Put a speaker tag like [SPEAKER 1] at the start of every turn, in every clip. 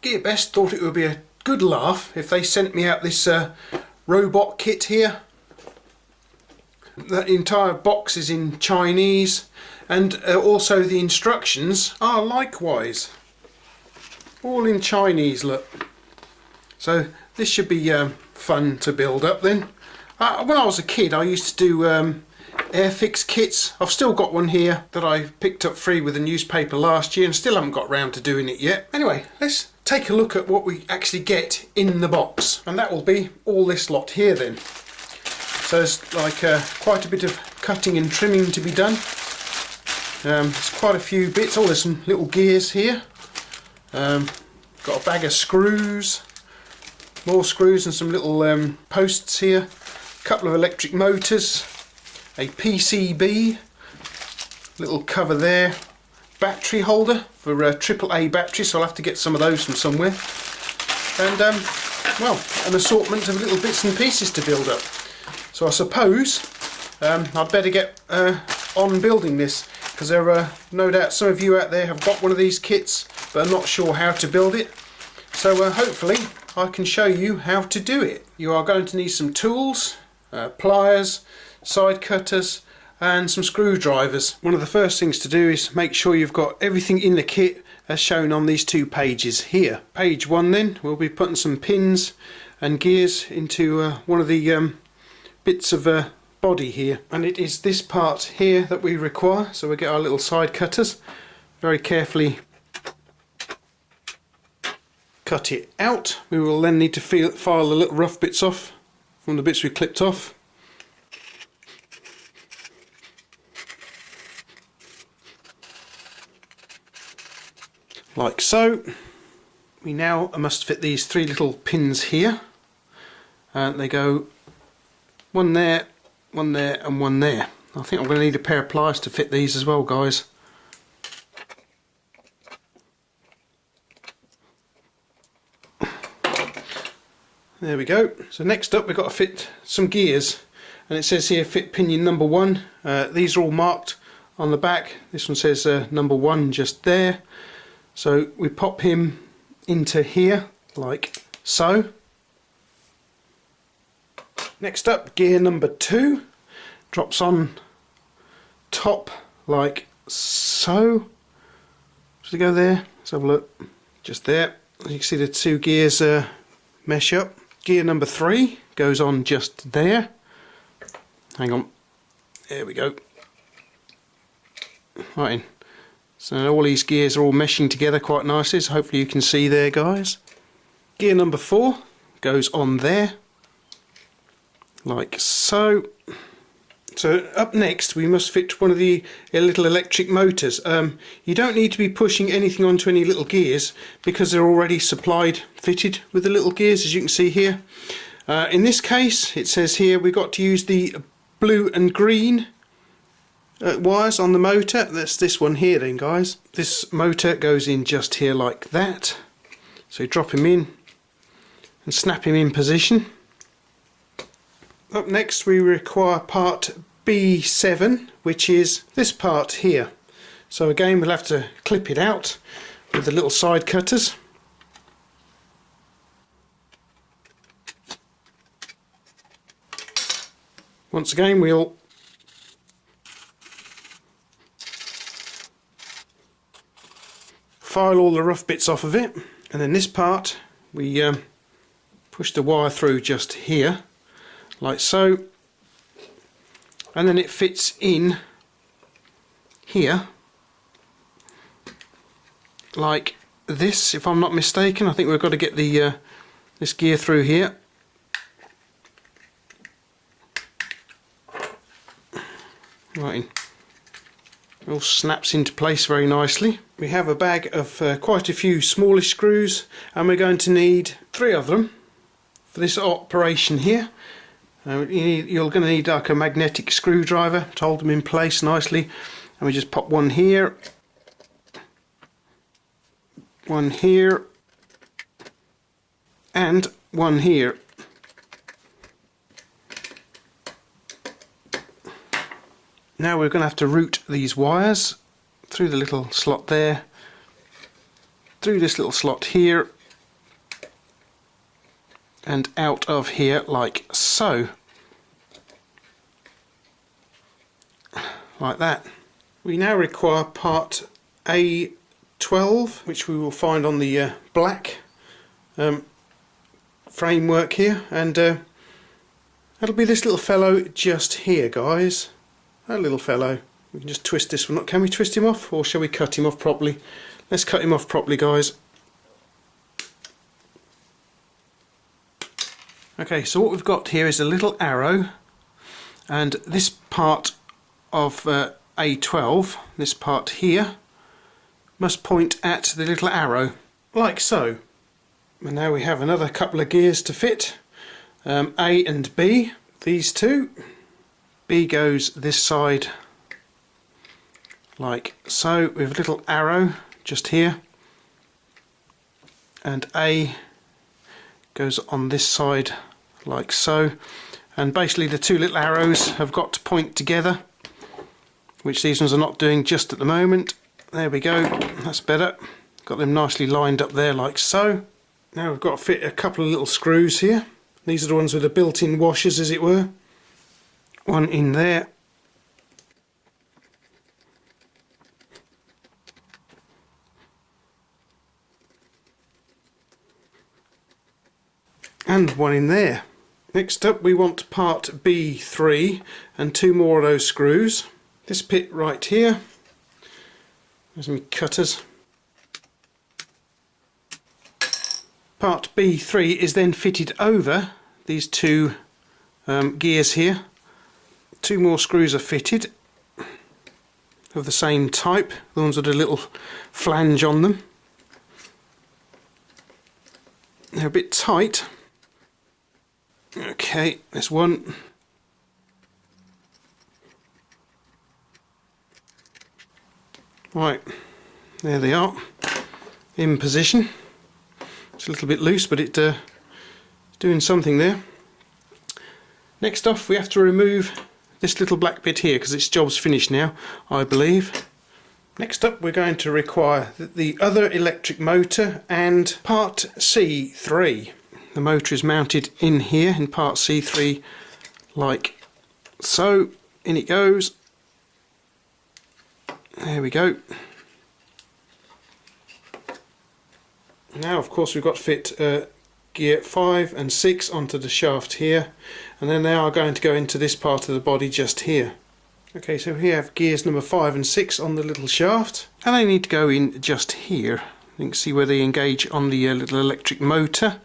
[SPEAKER 1] GearBest thought it would be a good laugh if they sent me out this robot kit here. The entire box is in Chinese, and also the instructions are likewise all in Chinese, look. So this should be fun to build up then. When I was a kid I used to do Airfix kits. I've still got one here that I picked up free with a newspaper last year and still haven't got round to doing it yet. Anyway, let's take a look at what we actually get in the box, and that will be all this lot here then. So there's like quite a bit of cutting and trimming to be done. There's quite a few bits. Oh, there's some little gears here. Got a bag of screws, more screws and some little posts here. A couple of electric motors, a PCB, little cover there, battery holder for AAA batteries, so I'll have to get some of those from somewhere, and well, an assortment of little bits and pieces to build up. So I suppose I'd better get on building this, because there are no doubt some of you out there have got one of these kits but are not sure how to build it. So hopefully I can show you how to do it. You are going to need some tools, pliers, side cutters and some screwdrivers. One of the first things to do is make sure you've got everything in the kit as shown on these two pages here. Page 1 then, we'll be putting some pins and gears into one of the bits of body here, and it is this part here that we require. So we get our little side cutters, very carefully cut it out. We will then need to file the little rough bits off from the bits we clipped off. Like so. We now must fit these three little pins here, and they go one there, one there and one there. I think I'm going to need a pair of pliers to fit these as well, guys. There we go. So next up we've got to fit some gears, and it says here fit pinion number 1. These are all marked on the back. This one says number 1 just there. So we pop him into here like so. Next up, gear number 2 drops on top like so. Does it go there? Let's have a look. Just there. You can see the two gears mesh up. Gear number 3 goes on just there. Hang on. There we go. Right in. So all these gears are all meshing together quite nicely, so hopefully you can see there, guys. Gear number 4 goes on there, like so. So up next we must fit one of the little electric motors. You don't need to be pushing anything onto any little gears because they're already supplied, fitted with the little gears, as you can see here. In this case it says here we've got to use the blue and green wires on the motor. That's this one here then, guys. This motor goes in just here like that. So you drop him in and snap him in position. Up next we require part B7, which is this part here. So again we'll have to clip it out with the little side cutters. Once again we'll file all the rough bits off of it, and then this part we push the wire through just here like so, and then it fits in here like this, if I'm not mistaken. I think we've got to get the this gear through here. Right, it all snaps into place very nicely. We have a bag of quite a few smallish screws, and we're going to need 3 of them for this operation here. You're going to need like a magnetic screwdriver to hold them in place nicely, and we just pop one here, and one here. Now we're going to have to route these wires through the little slot there, through this little slot here, and out of here like so. Like that. We now require part A12, which we will find on the black framework here, and that'll be this little fellow just here, guys. That little fellow. We can just twist this one up. Can we twist him off, or shall we cut him off properly? Let's cut him off properly, guys. Okay, so what we've got here is a little arrow, and this part of A12, this part here, must point at the little arrow, like so. And now we have another couple of gears to fit, A and B, these two. B goes this side like so, with a little arrow just here, and A goes on this side like so, and basically the two little arrows have got to point together, which these ones are not doing just at the moment. There we go, that's better. Got them nicely lined up there like so. Now we've got to fit a couple of little screws here. These are the ones with the built-in washers, as it were. One in there. And one in there. Next up we want part B3 and two more of those screws. This bit right here. There's my cutters. Part B3 is then fitted over these two gears here. Two more screws are fitted of the same type, the ones with a little flange on them. They're a bit tight. Okay, there's one. Right, there they are, in position. It's a little bit loose, but it's doing something there. Next off, we have to remove this little black bit here, because its job's finished now, I believe. Next up, we're going to require the other electric motor and part C3. The motor is mounted in here, in part C3, like so. In it goes. There we go. Now, of course, we've got to fit gear 5 and 6 onto the shaft here, and then they are going to go into this part of the body just here. Okay, so here we have gears number 5 and 6 on the little shaft, and they need to go in just here. You can see where they engage on the little electric motor.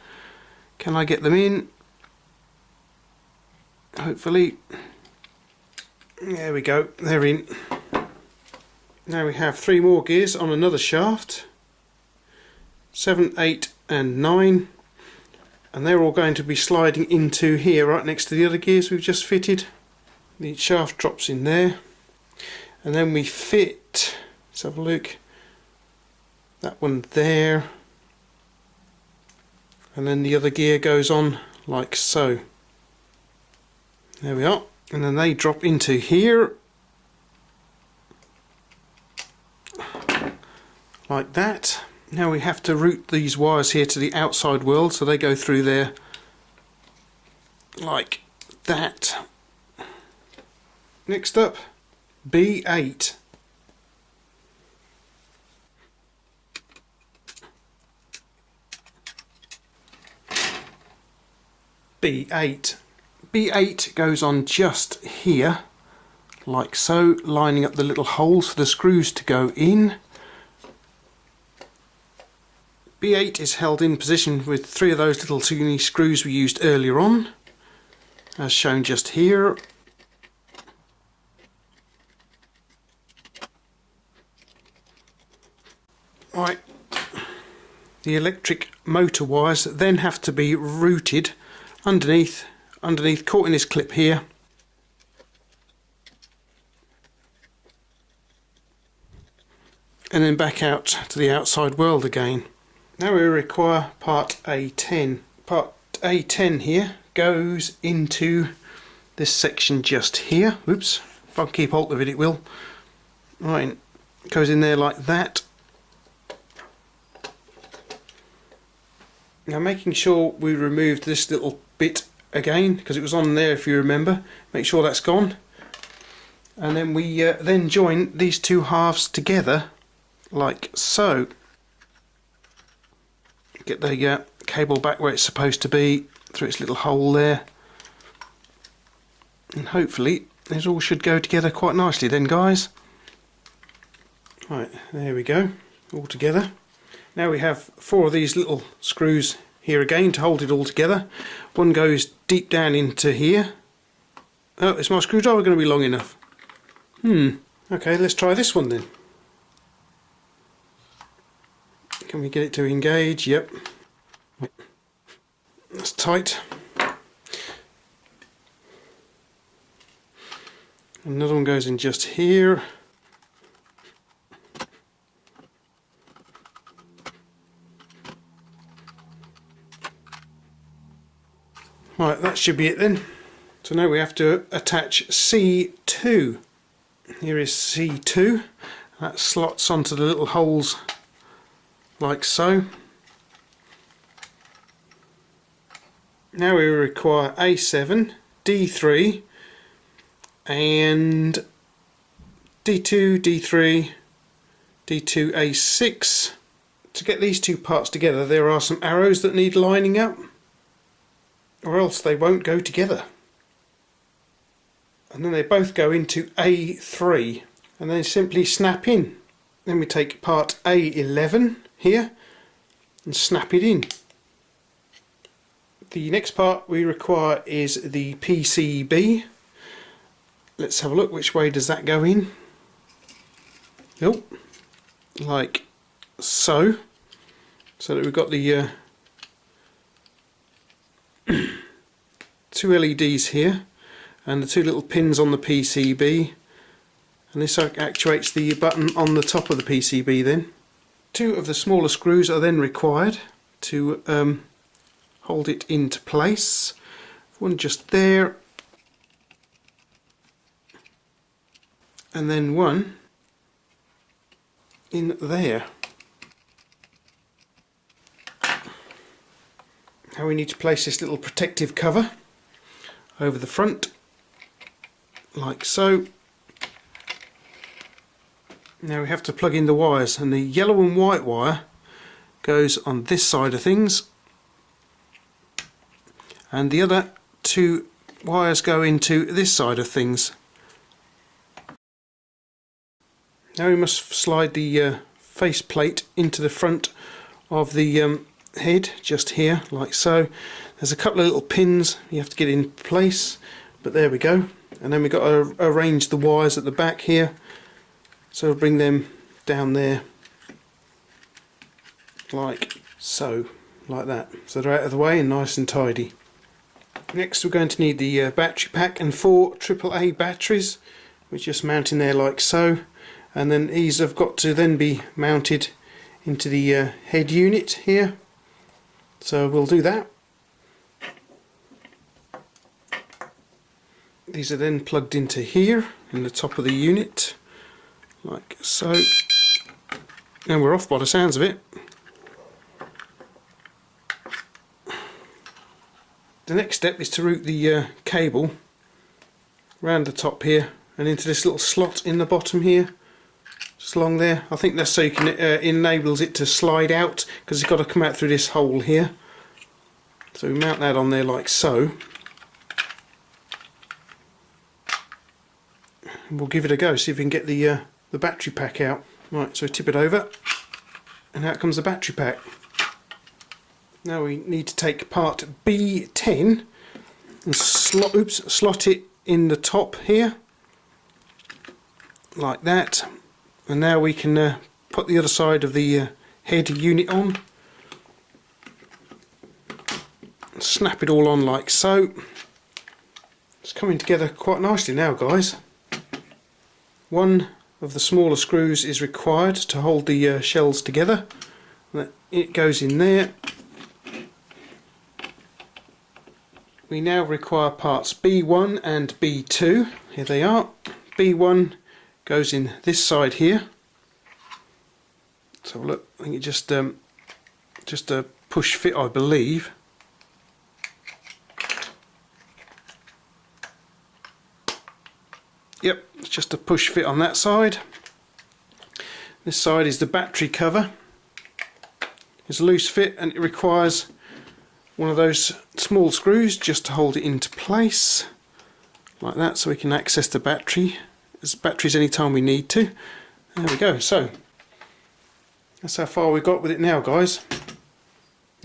[SPEAKER 1] Can I get them in? Hopefully. There we go, they're in. Now we have 3 more gears on another shaft. 7, 8 and 9, and they're all going to be sliding into here right next to the other gears we've just fitted. The shaft drops in there, and then we fit, let's have a look, that one there, and then the other gear goes on like so. There we are, and then they drop into here like that. Now we have to route these wires here to the outside world, so they go through there like that. Next up, B8. B8. B8 goes on just here, like so, lining up the little holes for the screws to go in. B8 is held in position with 3 of those little teeny screws we used earlier on, as shown just here. Right, the electric motor wires then have to be routed underneath, caught in this clip here. And then back out to the outside world again. Now we require part A10. Part A10 here goes into this section just here. Oops, if I keep hold of it, it will. Right, goes in there like that. Now, making sure we removed this little bit again, because it was on there if you remember, make sure that's gone, and then we then join these two halves together like so. Get the cable back where it's supposed to be through its little hole there, and hopefully it all should go together quite nicely then, guys. Right, there we go, all together. Now we have 4 of these little screws here again to hold it all together. One goes deep down into here. Oh, is my screwdriver going to be long enough? Okay, let's try this one then. Can we get it to engage? Yep. That's tight. Another one goes in just here. Right, that should be it then. So now we have to attach C2. Here is C2. That slots onto the little holes like so. Now we require A7, D3 and D2, D3, D2, A6. To get these two parts together there are some arrows that need lining up, or else they won't go together. And then they both go into A3 and then simply snap in. Then we take part A11 here and snap it in. The next part we require is the PCB. Let's have a look, which way does that go in? Oh, like so. So that we've got the 2 LEDs here and the 2 little pins on the PCB, and this actuates the button on the top of the PCB then. 2 of the smaller screws are then required to hold it into place. One just there, and then one in there. Now we need to place this little protective cover over the front like so. Now we have to plug in the wires, and the yellow and white wire goes on this side of things, and the other 2 wires go into this side of things. Now we must slide the face plate into the front of the head, just here like so. There's a couple of little pins you have to get in place, but there we go. And then we've got to arrange the wires at the back here, so we'll bring them down there like so, like that, so they're out of the way and nice and tidy. Next we're going to need the battery pack and 4 AAA batteries, which just mount in there like so, and then these have got to then be mounted into the head unit here, so we'll do that. These are then plugged into here in the top of the unit like so, and we're off by the sounds of it. The next step is to route the cable round the top here and into this little slot in the bottom here, just along there. I think that's so you can enables it to slide out, because it's got to come out through this hole here. So we mount that on there like so. And we'll give it a go, see if we can get the battery pack out. Right, so tip it over, and out comes the battery pack. Now we need to take part B10 and slot it in the top here, like that. And now we can put the other side of the head unit on. Snap it all on like so. It's coming together quite nicely now, guys. One of the smaller screws is required to hold the shells together. It goes in there. We now require parts B1 and B2. Here they are. B1 goes in this side here. So look, I think you just push fit, I believe. Yep, it's just a push fit on that side. This side is the battery cover. It's a loose fit and it requires one of those small screws just to hold it into place like that, so we can access the battery. There's batteries anytime we need to. There we go. So that's how far we've got with it now, guys.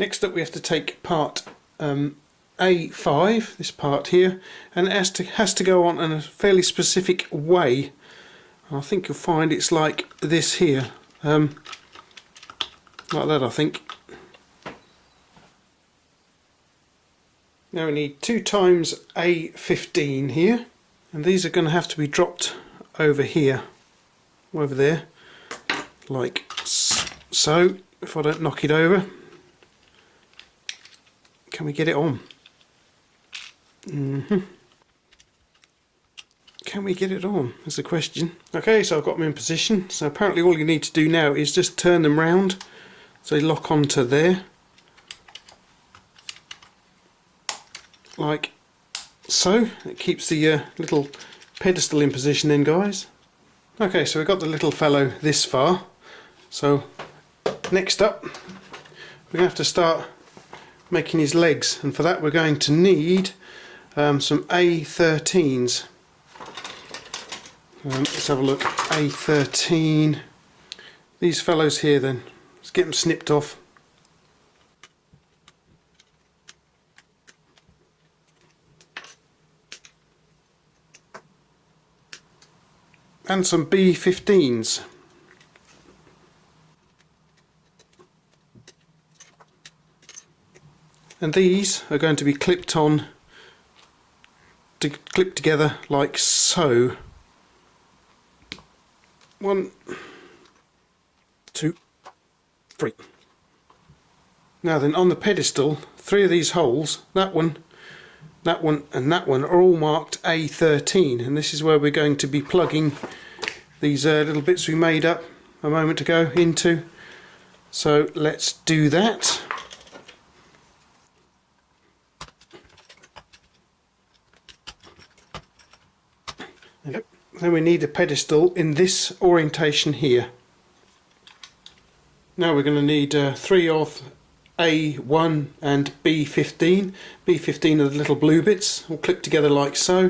[SPEAKER 1] Next up we have to take part A5, this part here, and it has to go on in a fairly specific way. I think you'll find it's like this here, like that, I think. Now we need 2 times A15 here, and these are going to have to be dropped over here, over there, like so. If I don't knock it over, can we get it on? Can we get it on? That's the question. Okay, so I've got them in position. So apparently all you need to do now is just turn them round so they lock onto there, like so. It keeps the little pedestal in position then, guys. Okay, so we've got the little fellow this far. So next up we're going to have to start making his legs, and for that we're going to need some A13s. Let's have a look. A13. These fellows here then. Let's get them snipped off. And some B15s. And these are going to be clipped on, clipped together like so. 1, 2, 3. Now then, on the pedestal, 3 of these holes, that one, and that one, are all marked A13, and this is where we're going to be plugging these little bits we made up a moment ago into. So let's do that. Okay. Then we need a pedestal in this orientation here. Now we're going to need 3 of A1 and B15. B15 are the little blue bits, all clipped together like so.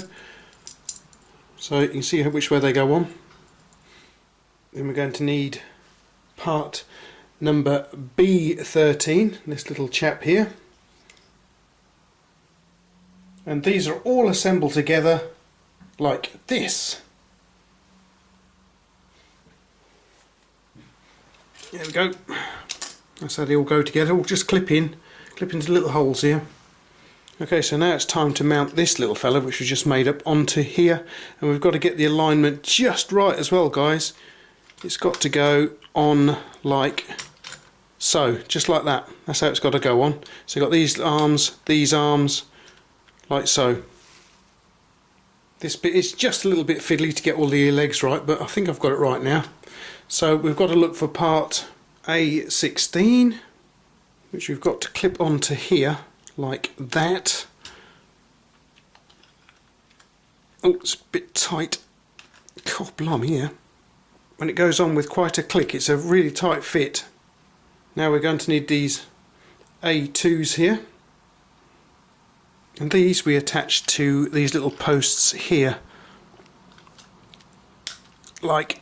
[SPEAKER 1] So you can see which way they go on. Then we're going to need part number B13, this little chap here. And these are all assembled together like this. There we go. That's how they all go together. We'll just clip into little holes here. Okay, so now it's time to mount this little fella, which we just made up, onto here, and we've got to get the alignment just right as well, guys. It's got to go on like so, just like that. That's how it's got to go on. So you've got these arms, like so. This bit is just a little bit fiddly to get all the legs right, but I think I've got it right now. So we've got to look for part A16, which we've got to clip onto here like that. Oh, it's a bit tight. God blimey, yeah. When it goes on with quite a click, it's a really tight fit. Now we're going to need these A2s here. And these we attach to these little posts here. Like,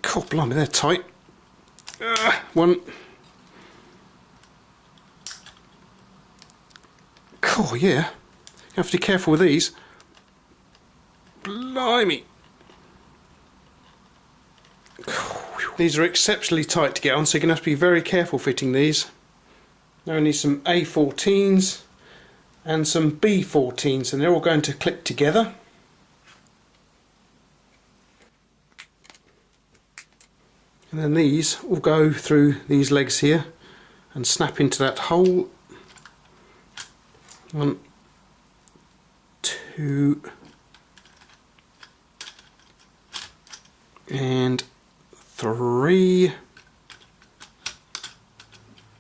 [SPEAKER 1] God blimey, they're tight. One. Oh yeah, you have to be careful with these. Blimey. These are exceptionally tight to get on, so you're going to have to be very careful fitting these. Now we need some A14s and some B14s, and they're all going to clip together. And then these will go through these legs here and snap into that hole. 1, 2, and 3,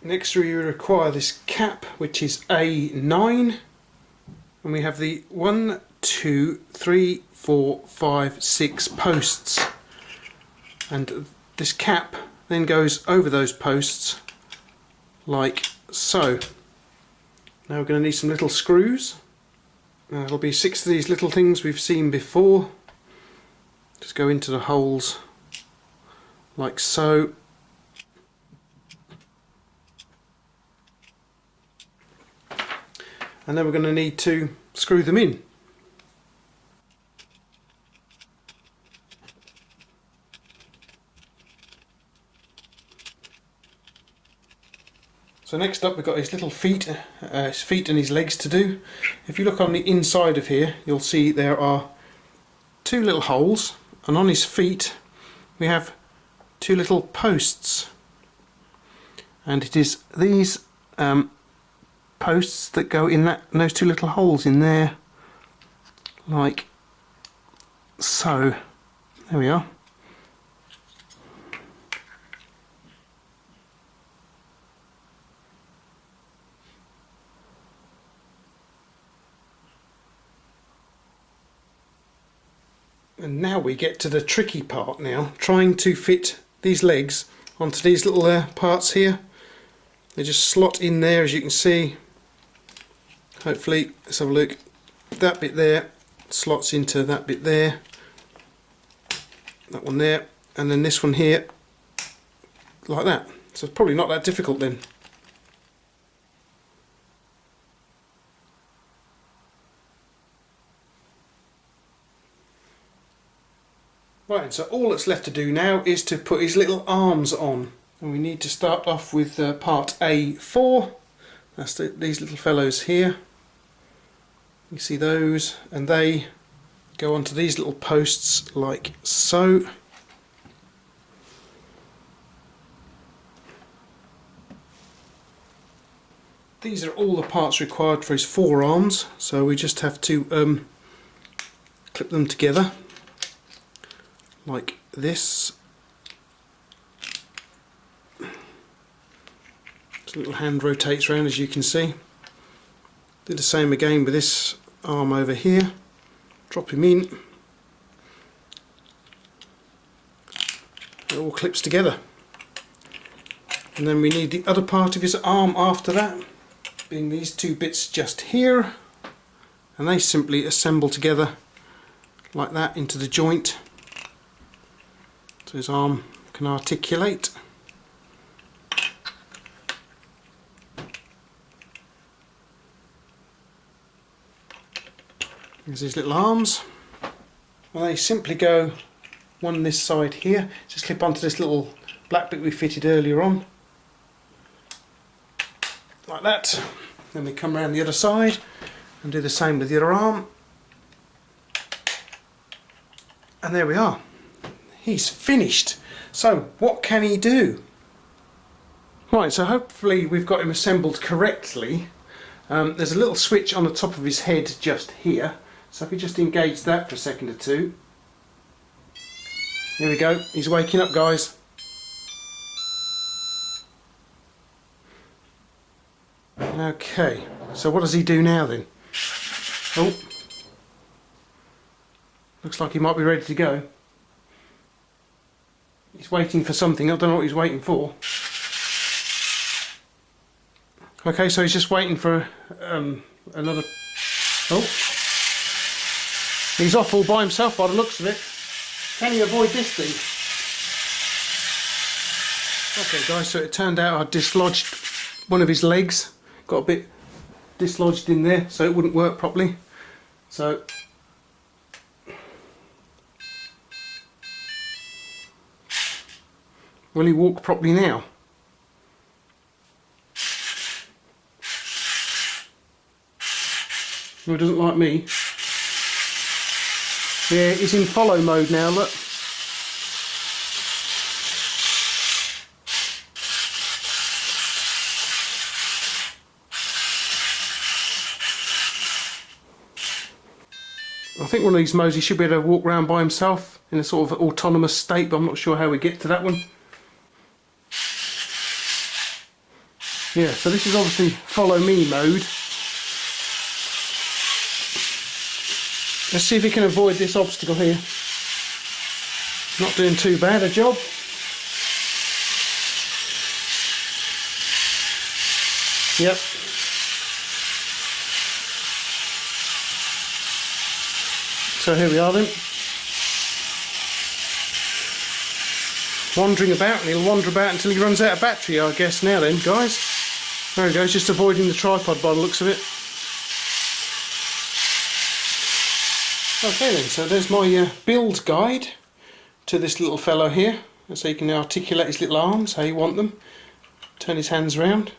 [SPEAKER 1] Next we require this cap, which is A9, and we have the 1, 2, 3, 4, 5, 6 posts, and this cap then goes over those posts like so. Now we're going to need some little screws. There'll be 6 of these little things we've seen before. Just go into the holes like so. And then we're going to need to screw them in. So next up we've got his little feet, his feet and his legs to do. If you look on the inside of here, you'll see there are 2 little holes, and on his feet we have 2 little posts. And it is these posts that go in those 2 little holes in there, like so. There we are. And now we get to the tricky part now, trying to fit these legs onto these little parts here. They just slot in there, as you can see. Hopefully, let's have a look. That bit there slots into that bit there, that one there, and then this one here, like that. So it's probably not that difficult then. Right, so all that's left to do now is to put his little arms on. And we need to start off with part A4. That's these little fellows here. You see those, and they go onto these little posts like so. These are all the parts required for his forearms, so we just have to clip them together like this. This little hand rotates around, as you can see. Do the same again with this arm over here. Drop him in. It all clips together. And then we need the other part of his arm after that, being these 2 bits just here. And they simply assemble together like that into the joint, so his arm can articulate. There's his little arms. And they simply go one this side here, just clip onto this little black bit we fitted earlier on, like that. Then we come around the other side and do the same with the other arm. And there we are. He's finished. So what can he do? Right, so hopefully we've got him assembled correctly. There's a little switch on the top of his head just here. So if we just engage that for a second or two. There we go. He's waking up, guys. Okay, so what does he do now then? Oh, looks like he might be ready to go. He's waiting for something. I don't know what he's waiting for. Okay, so he's just waiting for another... Oh, he's off all by himself by the looks of it. Can he avoid this thing? Okay guys, so it turned out I dislodged one of his legs. Got a bit dislodged in there, so it wouldn't work properly. So will he walk properly now? No, he doesn't like me. Yeah, he's in follow mode now, look. I think one of these modes he should be able to walk around by himself in a sort of autonomous state, but I'm not sure how we get to that one. Yeah, so this is obviously follow me mode. Let's see if we can avoid this obstacle here. Not doing too bad a job. Yep. So here we are then. Wandering about, and he'll wander about until he runs out of battery, I guess, now then, guys. There he goes, just avoiding the tripod by the looks of it. Okay then, so there's my build guide to this little fellow here. So you can articulate his little arms, how you want them. Turn his hands around.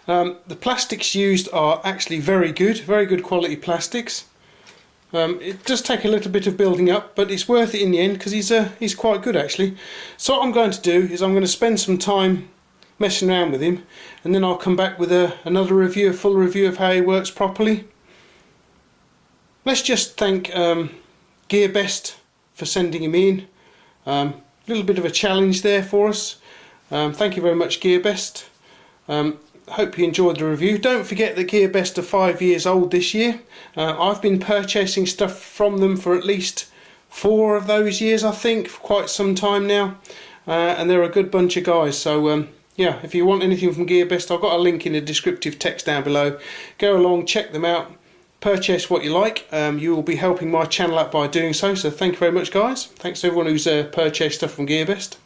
[SPEAKER 1] The plastics used are actually very good quality plastics. It does take a little bit of building up, but it's worth it in the end because he's quite good actually. So what I'm going to do is I'm going to spend some time messing around with him, and then I'll come back with another review, a full review of how he works properly. Let's just thank GearBest for sending him in. A little bit of a challenge there for us. Thank you very much, GearBest. Hope you enjoyed the review. Don't forget that GearBest are 5 years old this year. I've been purchasing stuff from them for at least 4 of those years, I think, for quite some time now. And they're a good bunch of guys. So yeah, if you want anything from GearBest, I've got a link in the descriptive text down below. Go along, check them out, purchase what you like. You will be helping my channel out by doing so. So thank you very much, guys. Thanks to everyone who's purchased stuff from GearBest.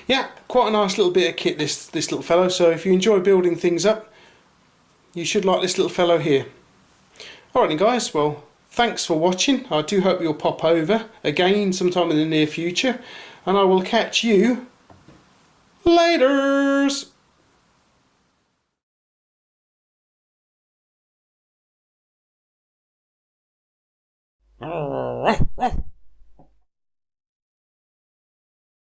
[SPEAKER 1] Yeah, quite a nice little bit of kit, this little fellow. So if you enjoy building things up, you should like this little fellow here. Alright then guys, well, thanks for watching. I do hope you'll pop over again sometime in the near future, and I will catch you laters.
[SPEAKER 2] Ruff, ruff.